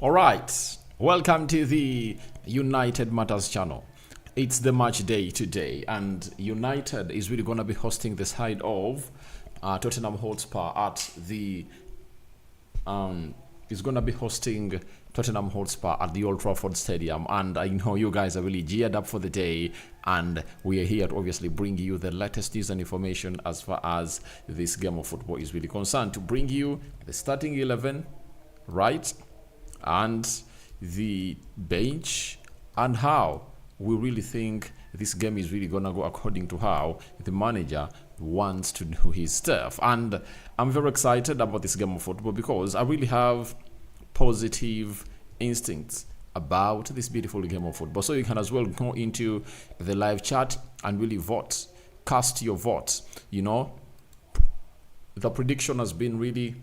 All right, welcome to the United Matters channel. It's the match day today, and United is really going to be hosting the side of Tottenham Hotspur at the is going to be hosting Tottenham Hotspur at the Old Trafford Stadium. And I know you guys are really geared up for the day, and we are here to obviously bring you the latest news and information as far as this game of football is really concerned, to bring you the starting 11, right, and the bench, and how we really think this game is really gonna go according to how the manager wants to do his stuff. And I'm very excited about this game of football because I really have positive instincts about this beautiful game of football. So you can as well go into the live chat and really vote, cast your vote. You know, the prediction has been really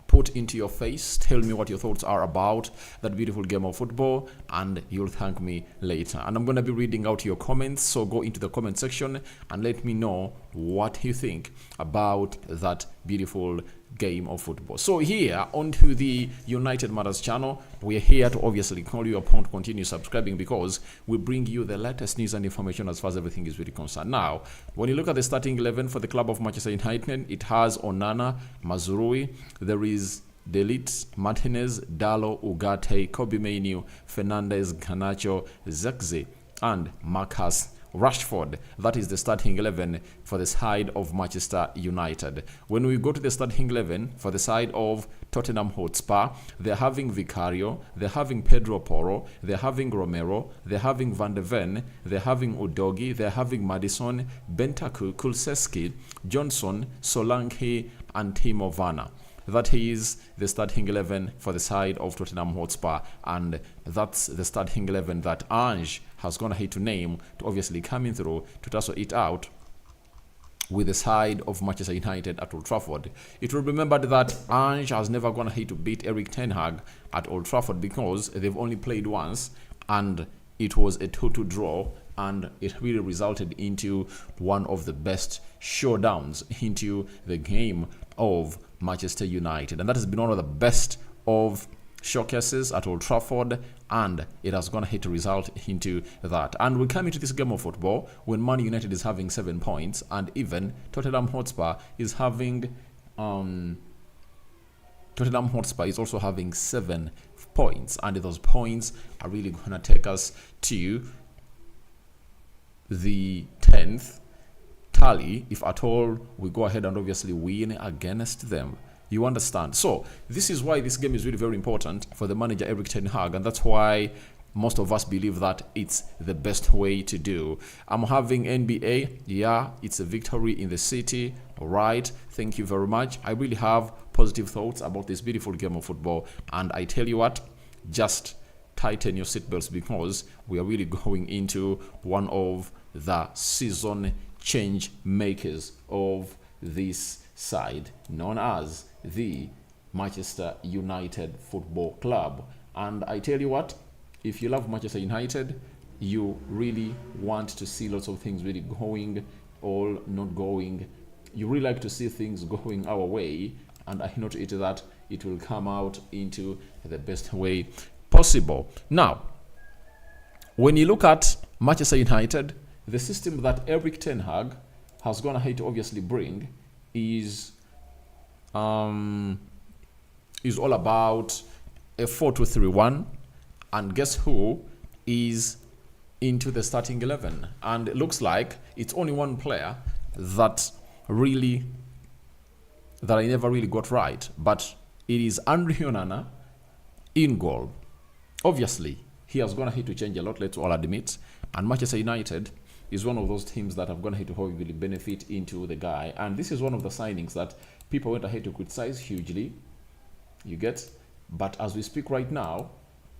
put into your face. Tell me what your thoughts are about that beautiful game of football, and you'll thank me later. And I'm going to be reading out your comments, so go into the comment section and let me know what you think about that beautiful game of football. So here onto the United Matters channel, we're here to obviously call you upon to continue subscribing, because we bring you the latest news and information as far as everything is really concerned. Now, when you look at the starting 11 for the club of Manchester United, it has Onana, Mazrui, there is Delit, Martinez, Dallo, Ugarte, Kobe Mainoo, Fernandez, Garnacho, Zexi, and Marcus Rashford. That is the starting 11 for the side of Manchester United. When we go to the starting 11 for the side of Tottenham Hotspur, they're having Vicario, they're having Pedro Porro, they're having Romero, they're having Van de Ven, they're having Udogi, they're having Madison, Bentancur, Kulusevski, Johnson, Solanke, and Timo Werner. That is the starting 11 for the side of Tottenham Hotspur, and that's the starting 11 that Ange has gone ahead to name to obviously coming through to tussle it out with the side of Manchester United at Old Trafford. It will be remembered that Ange has never gone ahead to beat Erik ten Hag at Old Trafford because they've only played once, and it was a 2-2 draw, and it really resulted into one of the best showdowns into the game of Manchester United, and that has been one of the best of showcases at Old Trafford, and it has gone ahead to result into that. And we come into this game of football when Man United is having 7 points, and even Tottenham Hotspur is having Tottenham Hotspur is also having 7 points, and those points are really going to take us to the 10th tally if at all we go ahead and obviously win against them. You understand? So this is why this game is really very important for the manager Erik ten Hag, and that's why most of us believe that it's the best way to do. I'm having NBA. Yeah, it's a victory in the city. All right, thank you very much. I really have positive thoughts about this beautiful game of football, and I tell you what, just tighten your seatbelts, because we are really going into one of the season change makers of this side, known as the Manchester United Football Club. And I tell you what, if you love Manchester United, you really want to see lots of things really going or not going. You really like to see things going our way, and I know to it that it will come out into the best way possible. Now, when you look at Manchester United, the system that Erik ten Hag has gone ahead to obviously bring is all about a 4-2-3-1, and guess who is into the starting 11? And it looks like it's only one player that I never really got right, but it is Andre Onana in goal. Obviously, he has gone ahead to change a lot, let's all admit, and Manchester United is one of those teams that have gone ahead to hopefully benefit into the guy. And this is one of the signings that people went ahead to criticize hugely, you get. But as we speak right now,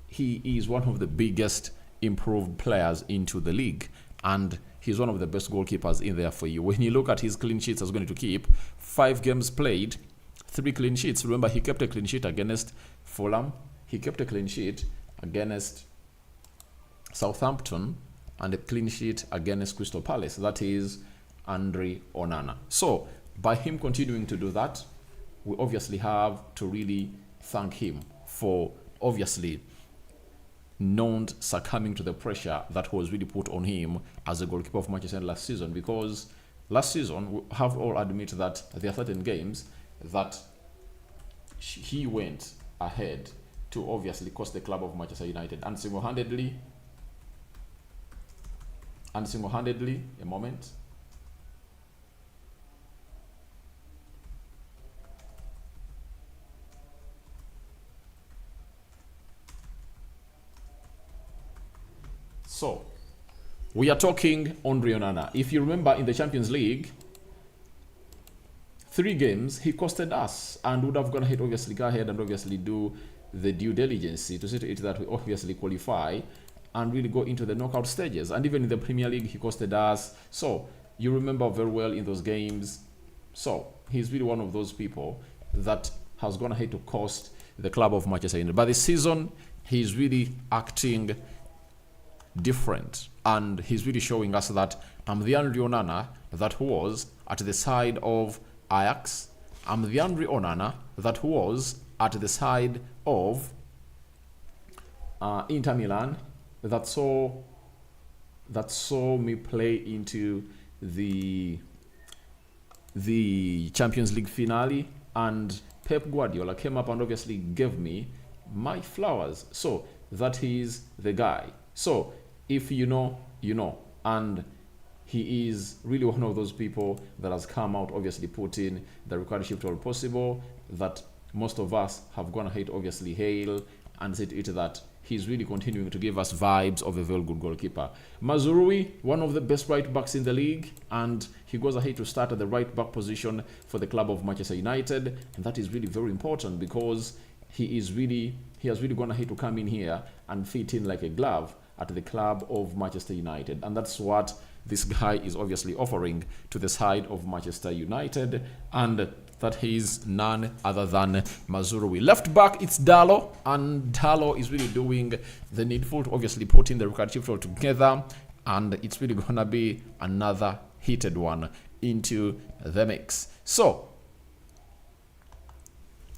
he is one of the biggest improved players into the league, and he's one of the best goalkeepers in there for you. When you look at his clean sheets, he's going to keep 5 games played, 3 clean sheets. Remember, he kept a clean sheet against Fulham, he kept a clean sheet against Southampton, and a clean sheet against Crystal Palace. That is Andre Onana. So by him continuing to do that, we obviously have to really thank him for obviously not succumbing to the pressure that was really put on him as a goalkeeper of Manchester United last season, because last season we have all admit that there are certain games that he went ahead to obviously cost the club of Manchester United, and single-handedly, a moment. So, we are talking Andre Onana. If you remember, in the Champions League, 3 games he costed us, and would have gone ahead, obviously go ahead and obviously do the due diligence to see to it that we obviously qualify and really go into the knockout stages. And even in the Premier League, he costed us. So you remember very well in those games. So he's really one of those people that has gone ahead to cost the club of Manchester United. But this season, he's really acting different, and he's really showing us that I'm the Andre Onana that was at the side of Ajax. I'm the Andre Onana that was at the side of Inter Milan, that saw me play into the Champions League finale, and Pep Guardiola came up and obviously gave me my flowers. So that is the guy. So if you know, you know. And he is really one of those people that has come out, obviously put in the required shift all possible, that most of us have gone ahead, obviously hail and said it that he's really continuing to give us vibes of a very good goalkeeper. Mazurui, one of the best right backs in the league, and he goes ahead to start at the right back position for the club of Manchester United, and that is really very important because he has really gone ahead to come in here and fit in like a glove at the club of Manchester United, and that's what this guy is obviously offering to the side of Manchester United, and that he's none other than Mazurui. Left back, it's Dalot, and Dalot is really doing the needful to obviously putting the record shift all together, and it's really gonna be another heated one into the mix. So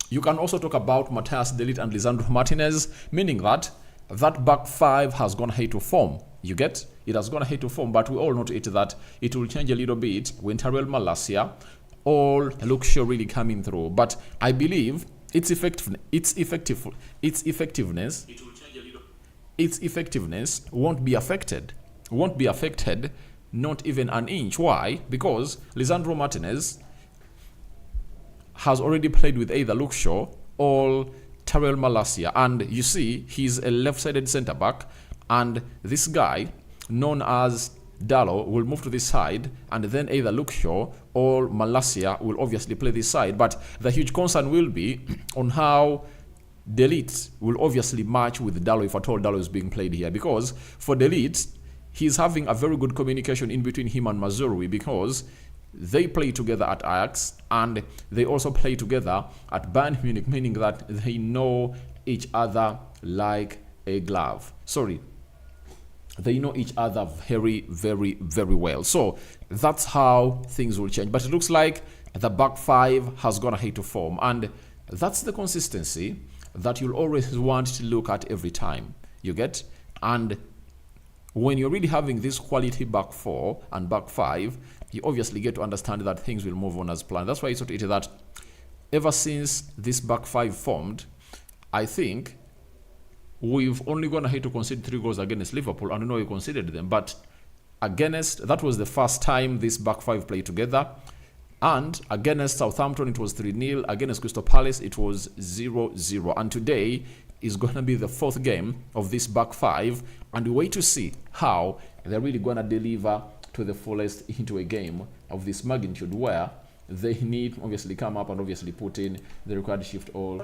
you can also talk about Matthias De Ligt and Lisandro Martinez, meaning that back 5 has gone ahead to form. You get? It has gone ahead to form, but we all know that it will change a little bit when Tyrell Malacia or Luke Shaw really coming through. But I believe its effectiveness won't be affected. Not even an inch. Why? Because Lisandro Martinez has already played with either Luke Shaw or Tyrell Malacia, and you see he's a left-sided centre back, and this guy known as Dalot will move to this side, and then either Luke Shaw or Malacia will obviously play this side. But the huge concern will be on how De Ligt will obviously match with Dalot, if at all Dalot is being played here, because for De Ligt, he's having a very good communication in between him and Mazurui, because they play together at Ajax and they also play together at Bayern Munich, meaning that they know each other like a glove. They know each other very, very, very well. So that's how things will change. But it looks like the back 5 has gone ahead to form, and that's the consistency that you'll always want to look at every time. You get? And when you're really having this quality back 4 and back 5, you obviously get to understand that things will move on as planned. That's why it's that ever since this back 5 formed, I think we've only gone ahead to concede 3 goals against Liverpool. I don't know you conceded them, but that was the first time this back 5 played together. And against Southampton, it was 3-0. Against Crystal Palace, it was 0-0. And today is going to be the 4th game of this back 5. And we wait to see how they're really going to deliver to the fullest into a game of this magnitude, where they need obviously come up and obviously put in the required shift all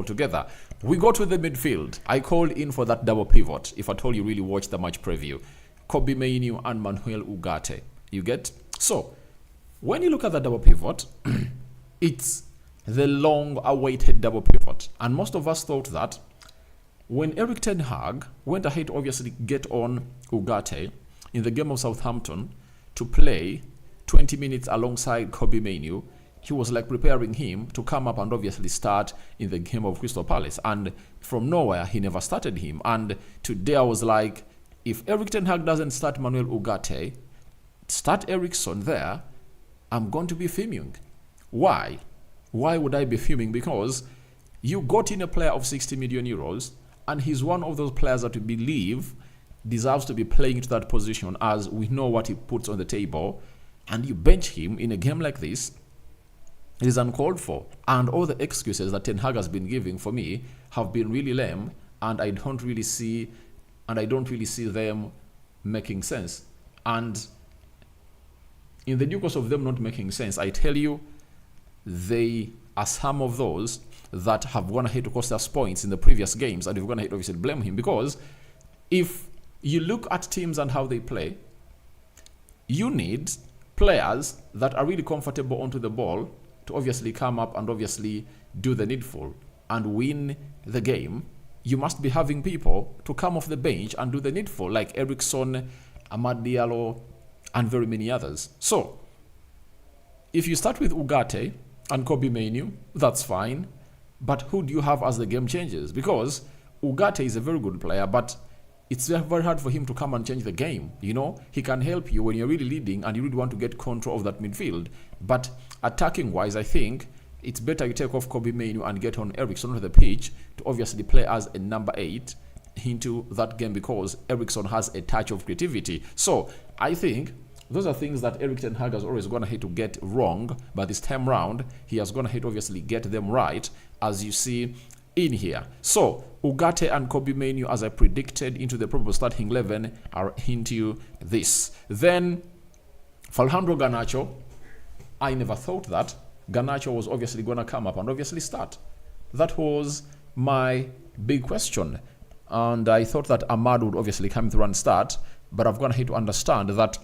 together. We go to the midfield. I called in for that double pivot. If at all you really watched the match preview, Kobbie Mainoo and Manuel Ugarte. You get? So when you look at the double pivot, it's the long-awaited double pivot, and most of us thought that when Erik ten Hag went ahead to obviously get on Ugarte in the game of Southampton to play 20 minutes alongside Kobbie Mainoo, he was like preparing him to come up and obviously start in the game of Crystal Palace. And from nowhere, he never started him. And today I was like, if Erik ten Hag doesn't start Manuel Ugarte, start Eriksson there, I'm going to be fuming. Why? Why would I be fuming? Because you got in a player of 60 million euros, and he's one of those players that we believe deserves to be playing to that position, as we know what he puts on the table, and you bench him in a game like this. It is uncalled for. And all the excuses that Ten Hag has been giving for me have been really lame, and I don't really see them making sense. And in the due course of them not making sense, I tell you, they are some of those that have gone ahead to cost us points in the previous games, and we've gone ahead to obviously blame him. Because if you look at teams and how they play, you need players that are really comfortable onto the ball to obviously come up and obviously do the needful and win the game. You must be having people to come off the bench and do the needful, like Eriksson, Amad Diallo, and very many others. So, if you start with Ugarte and Kobe Mainoo, that's fine. But who do you have as the game changes? Because Ugarte is a very good player, but it's very hard for him to come and change the game. You know, he can help you when you're really leading and you really want to get control of that midfield. But attacking-wise, I think it's better you take off Kobe Mainoo and get on Eriksson onto the pitch to obviously play as a number 8 into that game, because Eriksson has a touch of creativity. So I think those are things that Erik ten Hag has always gone ahead to get wrong, but this time round he has gone ahead to obviously get them right, as you see in here. So Ugarte and Kobe Mainoo, as I predicted into the probable starting 11, are into this. Then Alejandro Garnacho, I never thought that Garnacho was obviously going to come up and obviously start. That was my big question. And I thought that Ahmad would obviously come through and start, but I've gone ahead to understand that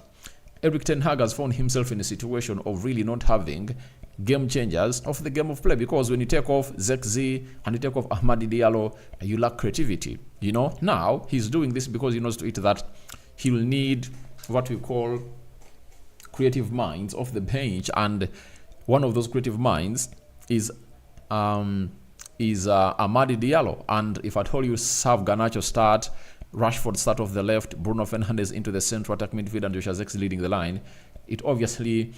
Erik ten Hag has found himself in a situation of really not having game changers of the game of play, because when you take off Zexi and you take off Amad Diallo, you lack creativity. You know, now he's doing this because he knows to it that he will need what we call creative minds off the bench, and one of those creative minds is Amad Diallo. And if I told you have Garnacho start, Rashford start off the left, Bruno Fernandes into the central attack midfield, and Joshua Zexi leading the line, it obviously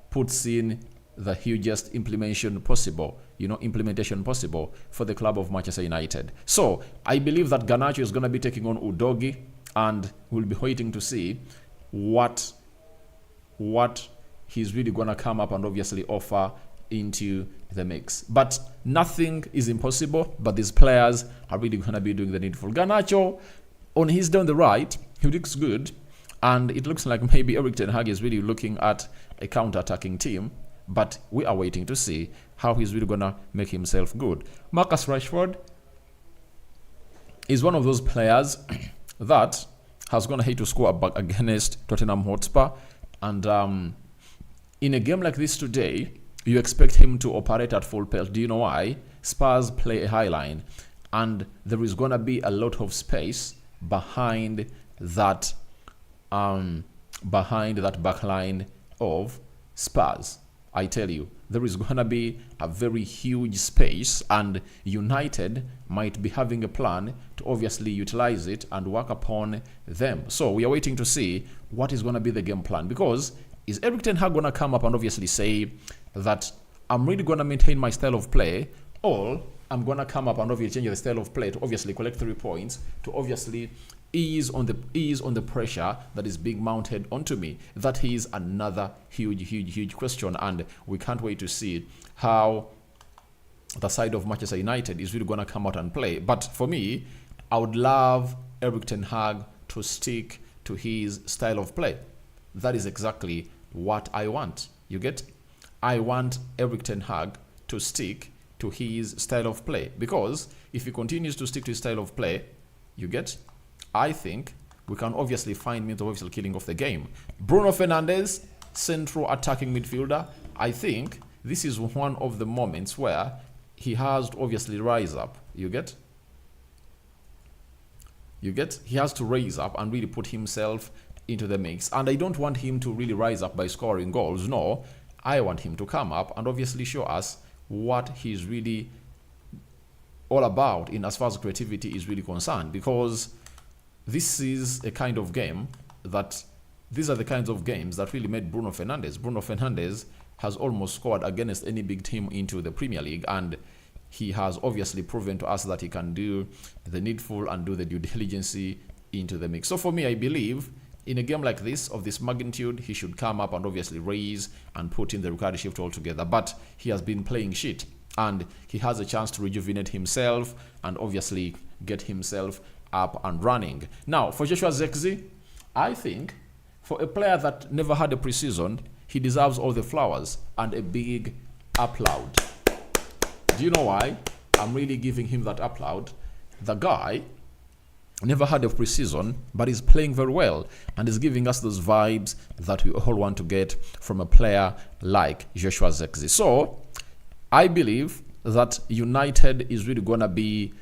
puts in the hugest implementation possible for the club of Manchester United. So I believe that Garnacho is going to be taking on Udogie, and we'll be waiting to see what he's really going to come up and obviously offer into the mix. But nothing is impossible, but these players are really going to be doing the needful. Garnacho, on his down the right, he looks good, and it looks like maybe Erik ten Hag is really looking at a counter-attacking team, but we are waiting to see how he's really going to make himself good. Marcus Rashford is one of those players that has gone ahead to score back against Tottenham Hotspur, and in a game like this today, you expect him to operate at full pelt. Do you know why? Spurs play a high line, and there is going to be a lot of space behind that back line of Spurs. I tell you, there is going to be a very huge space, and United might be having a plan to obviously utilize it and work upon them. So we are waiting to see what is going to be the game plan, because is Erik ten Hag going to come up and obviously say that I'm really going to maintain my style of play, or I'm going to come up and obviously change the style of play to obviously collect 3 points, to obviously ease on the pressure that is being mounted onto me? That is another huge question, and we can't wait to see how the side of Manchester United is really going to come out and play. But for me, I would love Erik ten Hag to stick to his style of play. That is exactly what I want. You get? I want Erik ten Hag to stick to his style of play, because if he continues to stick to his style of play, you get, I think we can obviously find means of obviously killing off the game. Bruno Fernandes, central attacking midfielder, I think this is one of the moments where he has to obviously rise up. You get? He has to raise up and really put himself into the mix. And I don't want him to really rise up by scoring goals. No, I want him to come up and obviously show us what he's really all about in as far as creativity is really concerned, because this is a kind of game that these are the kinds of games that really made Bruno Fernandes. Bruno Fernandes has almost scored against any big team into the Premier League, and he has obviously proven to us that he can do the needful and do the due diligence into the mix. So for me, I believe in a game like this, of this magnitude, he should come up and obviously raise and put in the Ugarte shift altogether. But he has been playing shit, and he has a chance to rejuvenate himself and obviously get himself up and running. Now, for Joshua Zirkzee, I think for a player that never had a preseason, he deserves all the flowers and a big applaud. Do you know why I'm really giving him that applaud? The guy never had a preseason, but he's playing very well and is giving us those vibes that we all want to get from a player like Joshua Zirkzee. So I believe that United is really going to be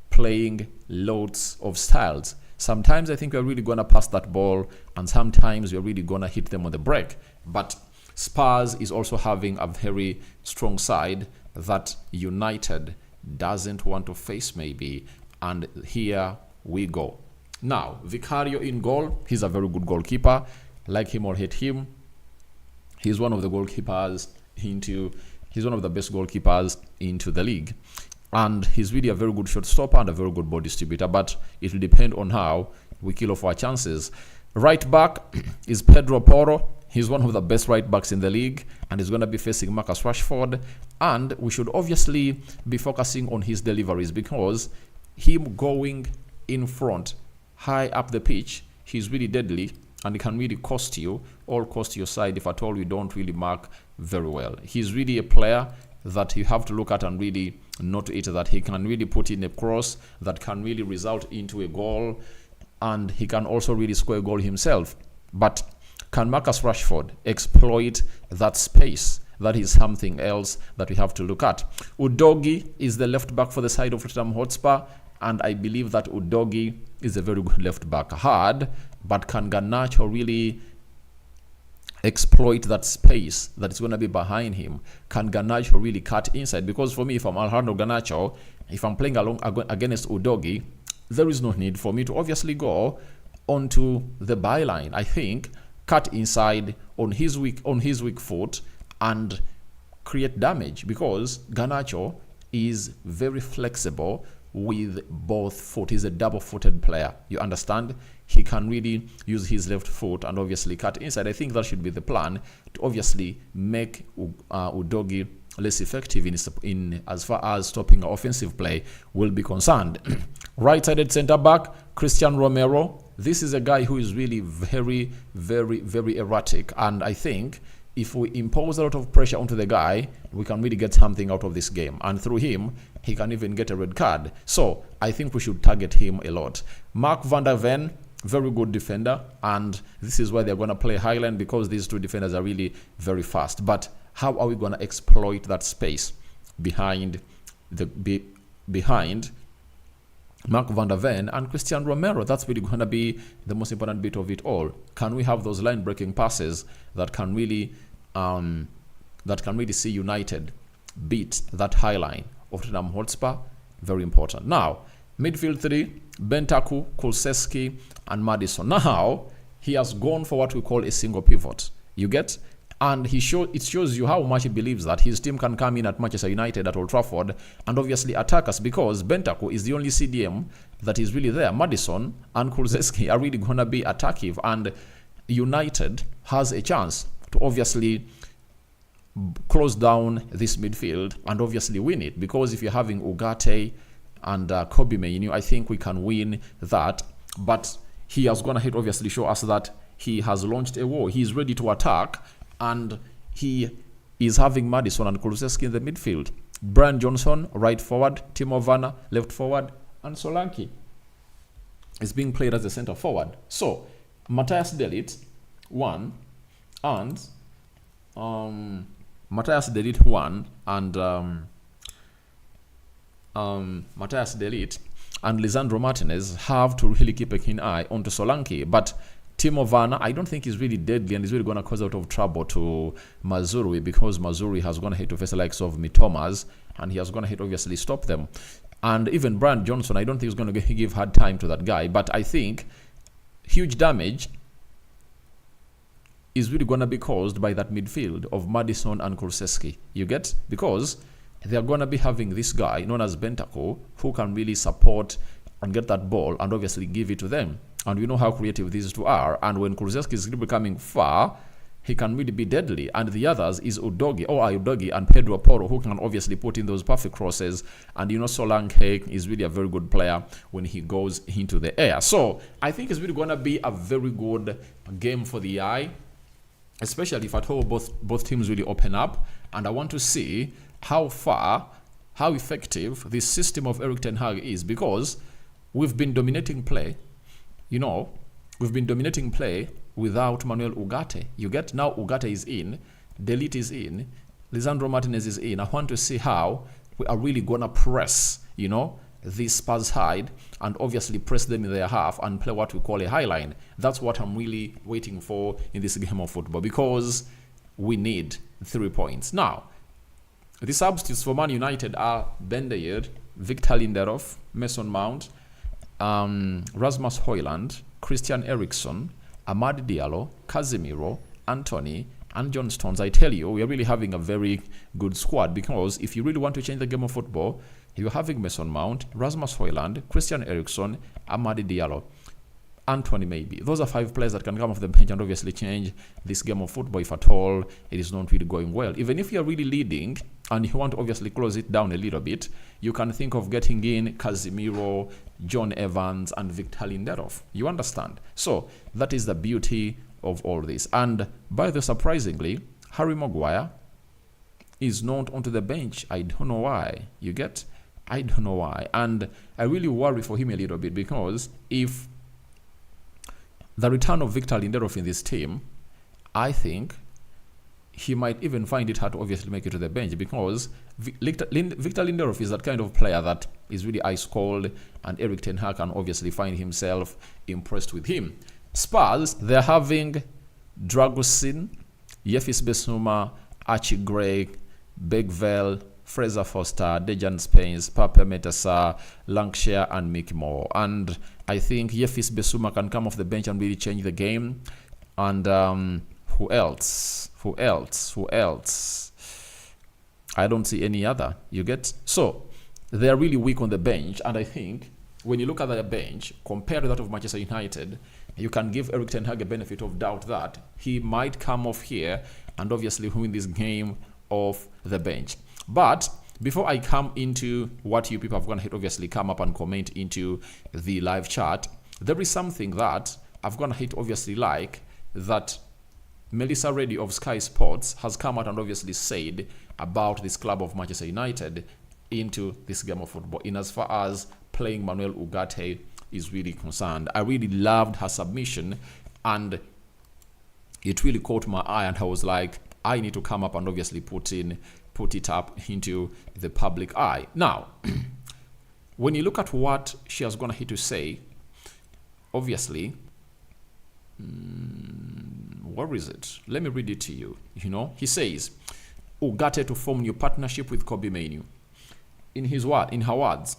playing loads of styles. Sometimes I think we're really going to pass that ball, and sometimes we're really going to hit them on the break. But Spurs is also having a very strong side that United doesn't want to face maybe. And here we go. Now, Vicario in goal. He's a very good goalkeeper. Like him or hate him, he's one of the goalkeepers he's one of the best goalkeepers into the league. And he's really a very good shot stopper and a very good ball distributor, but it will depend on how we kill off our chances. Right back is Pedro Porro. He's one of the best right backs in the league, and he's going to be facing Marcus Rashford. And we should obviously be focusing on his deliveries, because him going in front, high up the pitch, he's really deadly, and it can really cost you, or cost your side if at all you don't really mark very well. He's really a player that you have to look at and really note it, that he can really put in a cross that can really result into a goal, and he can also really score a goal himself. But can Marcus Rashford exploit that space? That is something else that we have to look at. Udogie is the left back for the side of Tottenham Hotspur, and I believe that Udogie is a very good left back. Hard, but can Garnacho really exploit that space that is going to be behind him? Can Garnacho really cut inside? Because for me, if I'm Alejandro Garnacho, if I'm playing along against Udogie, there is no need for me to obviously go onto the byline. I think cut inside on his weak foot and create damage, because Garnacho is very flexible with both foot. He's a double-footed player. You understand? He can really use his left foot and obviously cut inside. I think that should be the plan, to obviously make Udogie less effective in as far as stopping offensive play will be concerned. Right-sided centre-back, Christian Romero. This is a guy who is really very, very, very erratic, and I think if we impose a lot of pressure onto the guy, we can really get something out of this game. And through him, he can even get a red card. So I think we should target him a lot. Mark van der Ven, very good defender. And this is why they're going to play Highland, because these two defenders are really very fast. But how are we going to exploit that space behind Mark van der Ven and Christian Romero? That's really going to be the most important bit of it all. Can we have those line-breaking passes that can really see United beat that high line of Tottenham Hotspur? Very important. Now, midfield three, Bentancur, Kulusevski, and Maddison. Now, he has gone for what we call a single pivot. You get? And it shows you how much he believes that his team can come in at Manchester United at Old Trafford and obviously attack us, because Bentancur is the only CDM that is really there. Maddison and Kulusevski are really going to be attackive, and United has a chance to obviously close down this midfield and obviously win it, because if you're having Ugarte and Kobe Mainoo, I think we can win that. But he has gone ahead obviously show us that he has launched a war. He is ready to attack, and he is having Maddison and Kulusevski in the midfield. Brian Johnson, right forward. Timo Werner, left forward. And Solanke is being played as a centre forward. So, Matthias de Ligt, one, and Matthias de Ligt and Lisandro Martinez have to really keep a keen eye onto Solanke. But Timo Werner, I don't think he's really deadly and he's really going to cause a lot of trouble to Mazuri, because Mazuri has gone ahead to face the likes of Mitomas and he has gone ahead to obviously stop them. And even Brian Johnson, I don't think he's going to give hard time to that guy. But I think huge damage is really going to be caused by that midfield of Madison and Kulusevski. You get? Because they're going to be having this guy known as Bentancur who can really support and get that ball and obviously give it to them. And we know how creative these two are. And when Kulusevski is becoming far, he can really be deadly. And the others is Udogie and Pedro Porro, who can obviously put in those perfect crosses. And Solanke is really a very good player when he goes into the air. So I think it's really going to be a very good game for the eye, especially if at all both teams really open up. And I want to see how effective this system of Erik ten Hag is, because we've been dominating play. We've been dominating play without Manuel Ugarte. You get? Now Ugarte is in, Delete is in, Lisandro Martinez is in. I want to see how we are really going to press, this Spurs side and obviously press them in their half and play what we call a high line. That's what I'm really waiting for in this game of football, because we need 3 points. Now, the substitutes for Man United are Ben Dayer, Victor Lindelof, Mason Mount, Rasmus Højlund, Christian Eriksen, Amad Diallo, Casemiro, Anthony, and John Stones. I tell you, we are really having a very good squad, because if you really want to change the game of football, you're having Mason Mount, Rasmus Højlund, Christian Eriksen, Amad Diallo, Anthony maybe. Those are 5 players that can come off the bench and obviously change this game of football if at all it is not really going well. Even if you're really leading and you want to obviously close it down a little bit, you can think of getting in Casemiro, John Evans, and Victor Lindelof. You understand? So that is the beauty of all this. And by the surprisingly, Harry Maguire is not onto the bench. I don't know why. You get? I don't know why. And I really worry for him a little bit, because if the return of Victor Lindelof in this team, I think he might even find it hard to obviously make it to the bench, because Victor Lindelof is that kind of player that is really ice cold, and Erik ten Hag can obviously find himself impressed with him. Spurs, they're having Dragusin, Yefis Bissouma, Archie Gray, Begvel, Fraser Foster, Dejan Spence, Pape Metasa, Lancashire, and Mickey Moore. And I think Yefis Bissouma can come off the bench and really change the game. And who else? I don't see any other. You get? So they're really weak on the bench. And I think when you look at their bench, compared to that of Manchester United, you can give Erik ten Hag a benefit of doubt that he might come off here and obviously win this game off the bench. But before I come into what you people have gone ahead obviously come up and comment into the live chat, there is something that I've gone ahead obviously like that Melissa Reddy of Sky Sports has come out and obviously said about this club of Manchester United into this game of football, in as far as playing Manuel Ugarte is really concerned. I really loved her submission, and it really caught my eye, and I was like, I need to come up and obviously put it up into the public eye. Now, when you look at what she has gone ahead to say, obviously, where is it? Let me read it to you. He says, Ugarte to form new partnership with Kobbie Mainoo. In her words,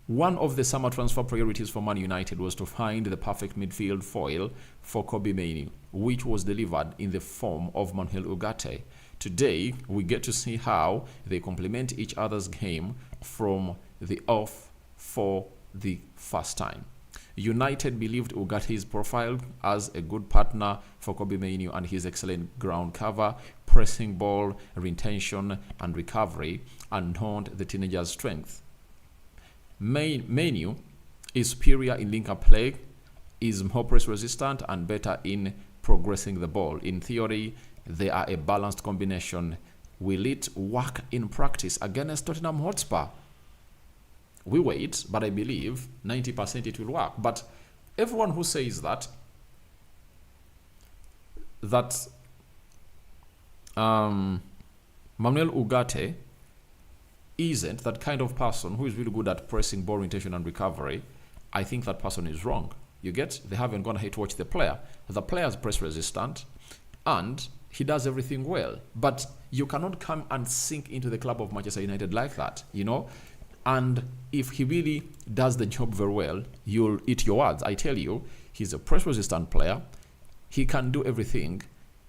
one of the summer transfer priorities for Man United was to find the perfect midfield foil for Kobbie Mainoo, which was delivered in the form of Manuel Ugarte. Today, we get to see how they complement each other's game from the off for the first time. United believed Ugarte's profile as a good partner for Kobbie Mainoo, and his excellent ground cover, pressing ball, retention, and recovery unknown the teenager's strength. Mainoo is superior in link-up play, is more press-resistant, and better in progressing the ball. In theory, they are a balanced combination. Will it work in practice against Tottenham Hotspur? We wait, but I believe 90% it will work. But everyone who says that Manuel Ugarte isn't that kind of person who is really good at pressing, ball retention, and recovery, I think that person is wrong. You get? They haven't gone ahead to watch the player. The player is press resistant and he does everything well. But you cannot come and sink into the club of Manchester United like that, you know? And if he really does the job very well, you'll eat your words. I tell you, he's a press resistant player. He can do everything.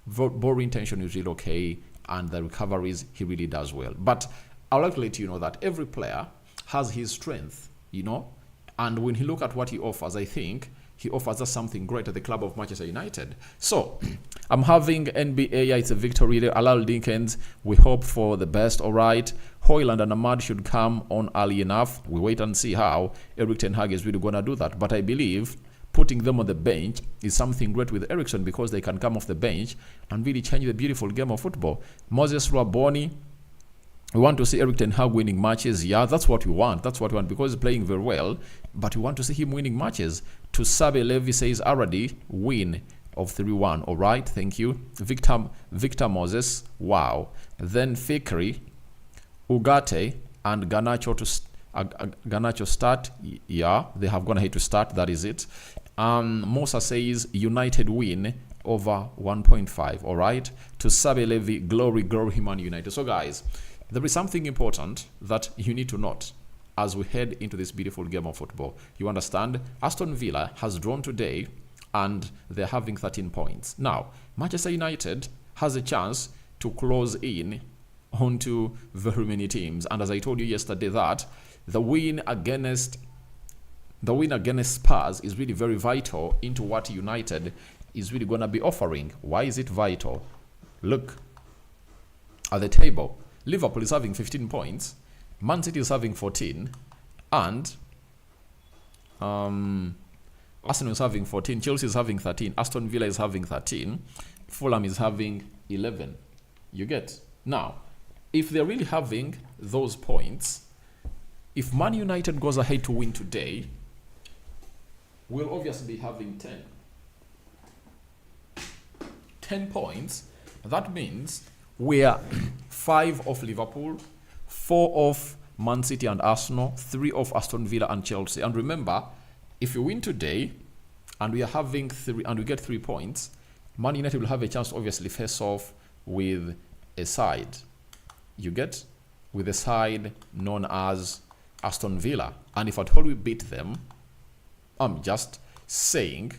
Ball intention is really okay. And the recoveries, he really does well. But I'd like to let you know that every player has his strength, you know? And when you look at what he offers, I think he offers us something great at the club of Manchester United. So, I'm having NBA, it's a victory. Alal Dinkins, we hope for the best, all right? Hoyland and Ahmad should come on early enough. We wait and see how Erik ten Hag is really going to do that. But I believe putting them on the bench is something great with Eriksen because they can come off the bench and really change the beautiful game of football. Moses Raboni, we want to see Erik ten Hag winning matches. Yeah, that's what we want. That's what we want because he's playing very well. But we want to see him winning matches. To Sabe Levy says already win of 3-1. All right, thank you. Victor Moses, wow. Then Fikri, Ugarte, and Garnacho start. Yeah, they have gone ahead to start. That is it. Mosa says United win over 1.5. All right. To Sabe Levy, glory him and United. So guys, there is something important that you need to note as we head into this beautiful game of football. You understand? Aston Villa has drawn today and they're having 13 points. Now, Manchester United has a chance to close in onto very many teams. And as I told you yesterday that the win against Spurs is really very vital into what United is really going to be offering. Why is it vital? Look at the table. Liverpool is having 15 points. Man City is having 14. And Arsenal is having 14. Chelsea is having 13. Aston Villa is having 13. Fulham is having 11. You get? Now, if they're really having those points, if Man United goes ahead to win today, we'll obviously be having 10. 10 points. That means we are 5 of Liverpool, 4 of Man City and Arsenal, 3 of Aston Villa and Chelsea. And remember, if you win today and we are having 3 and we get 3 points, Man United will have a chance to obviously face off with a side. You get? With a side known as Aston Villa. And if at all we beat them, I'm just saying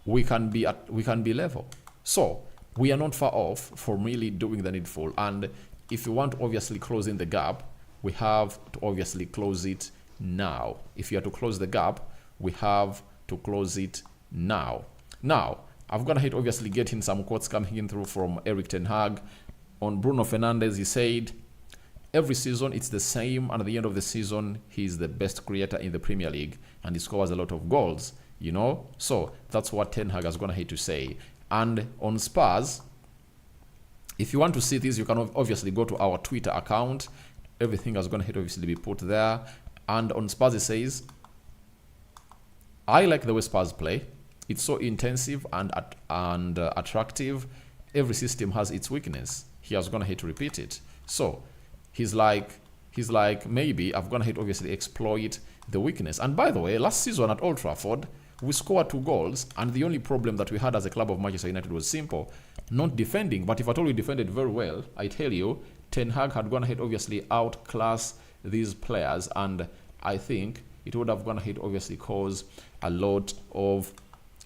we can be level. So we are not far off from really doing the needful. And if you want to obviously close in the gap, we have to obviously close it now. If you are to close the gap, we have to close it now. Now, I've gone ahead obviously getting some quotes coming in through from Erik ten Hag. On Bruno Fernandes, he said, every season it's the same, and at the end of the season, he's the best creator in the Premier League, and he scores a lot of goals, you know? So that's what ten Hag has gone ahead to say. And on Spurs, if you want to see this, you can obviously go to our Twitter account. Everything has gone ahead obviously be put there. And on Spurs, it says, I like the way Spurs play. It's so intensive and attractive. Every system has its weakness. He has gone ahead to repeat it. So he's like, maybe I've gone ahead obviously exploit the weakness. And by the way, last season at Old Trafford, we scored 2 goals, and the only problem that we had as a club of Manchester United was simple, not defending. But if at all we defended very well, I tell you, Ten Hag had gone ahead obviously outclass these players, and I think it would have gone ahead obviously cause a lot of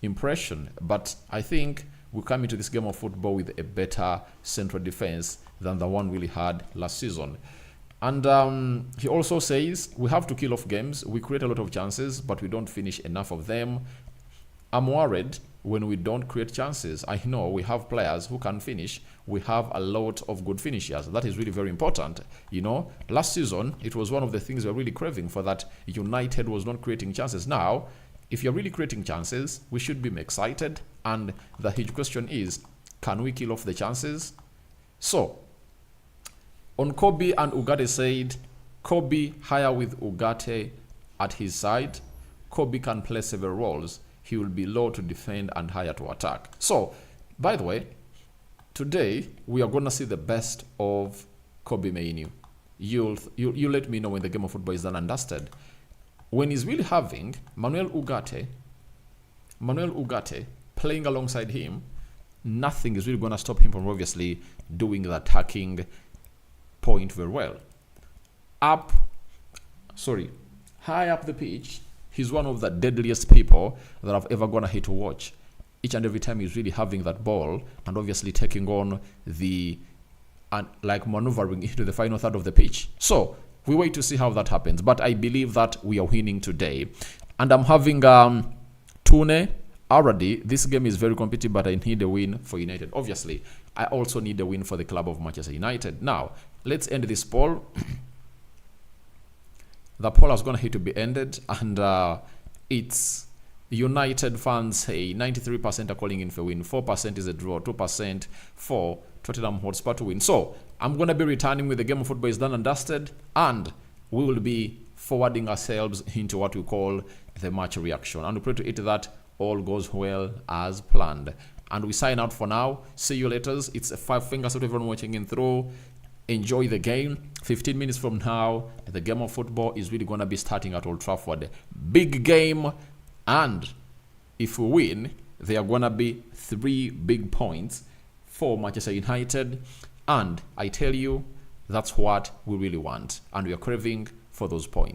impression. But I think we come into this game of football with a better central defense than the one we had last season. And he also says we have to kill off games. We create a lot of chances, but we don't finish enough of them. I'm worried when we don't create chances. I know we have players who can finish. We have a lot of good finishers. That is really very important. You know, last season, it was one of the things we were really craving for, that United was not creating chances. Now, if you're really creating chances, we should be excited. And the huge question is, can we kill off the chances? So, on Kobe and Ugarte said, Kobe higher with Ugarte at his side. Kobe can play several roles. He will be low to defend and higher to attack. So, by the way, today we are going to see the best of Kobe Mainoo. You'll let me know when the game of football is done and dusted. when he's really having Manuel Ugarte playing alongside him, nothing is really going to stop him from obviously doing the attacking point very well. High up the pitch, he's one of the deadliest people that I've ever gonna hit to watch. Each and every time he's really having that ball and obviously taking on the like maneuvering into the final third of the pitch. So we wait to see how that happens. But I believe that we are winning today. And I'm having Tune already. This game is very competitive, but I need a win for United. Obviously, I also need a win for the club of Manchester United. Now, let's end this poll. The poll is going to hit to be ended, and it's United fans say 93% are calling in for win, 4% is a draw, 2% for Tottenham Hotspur to win. So I'm going to be returning with the game of football is done and dusted, and we will be forwarding ourselves into what we call the match reaction. And we pray to it that all goes well as planned. And we sign out for now. See you later. It's a 5 fingers to everyone watching in through. Enjoy the game. 15 minutes from now, the game of football is really going to be starting at Old Trafford. Big game. And if we win, there are going to be 3 big points for Manchester United. And I tell you, that's what we really want. And we are craving for those points.